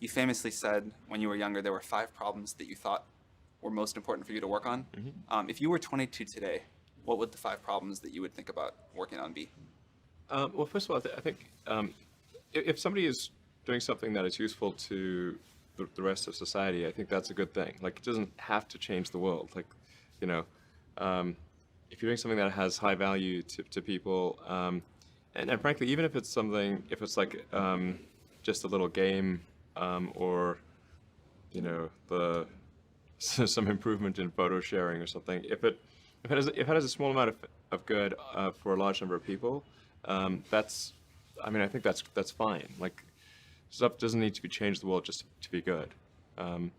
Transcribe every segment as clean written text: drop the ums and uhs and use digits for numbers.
You famously said when you were younger there were 5 problems that you thought were most important for you to work on. If you were 22 today, what would the 5 problems that you would think about working on be? Well, first of all, I think if somebody is doing something that is useful to the rest of society, I think that's a good thing. Like, it doesn't have to change the world. Like, you know, if you're doing something that has high value to people, and frankly, even if it's something, if it's like just a little game, or the some improvement in photo sharing or something, if it has a small amount of good for a large number of people, that's, I mean, I think that's fine. Like, stuff doesn't need to be changed the world just to be good. But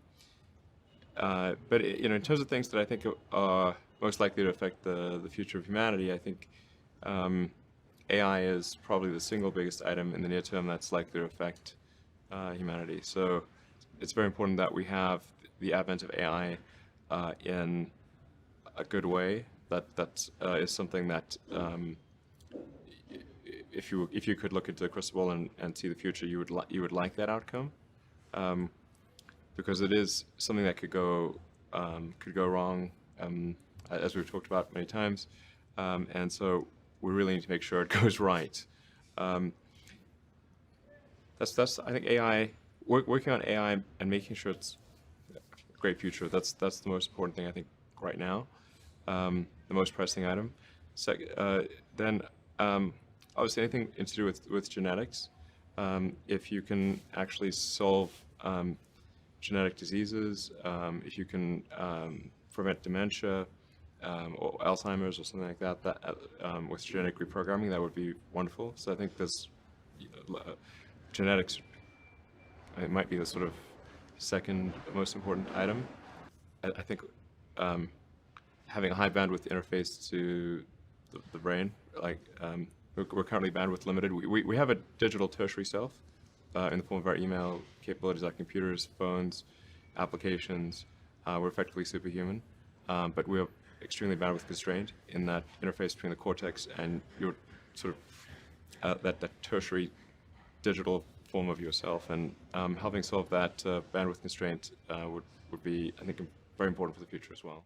in terms of things that I think are most likely to affect the future of humanity, I think AI is probably the single biggest item in the near term that's likely to affect humanity. So it's very important that we have the advent of AI in a good way. That is something that if you could look into the crystal ball and see the future, you would like that outcome, because it is something that could go wrong, as we've talked about many times, and so we really need to make sure it goes right. That's I think AI, working on AI and making sure it's a great future. That's the most important thing I think right now, the most pressing item. Then obviously anything to do with genetics. If you can actually solve genetic diseases, if you can prevent dementia or Alzheimer's or something like that, with genetic reprogramming, that would be wonderful. So I think this genetics, it might be the sort of second most important item. I think having a high bandwidth interface to the brain, like we're currently bandwidth limited. We have a digital tertiary self in the form of our email capabilities, like computers, phones, applications. We're effectively superhuman, but we're extremely bandwidth constrained in that interface between the cortex and your sort of that tertiary digital form of yourself. And helping solve that bandwidth constraint would be, I think, very important for the future as well.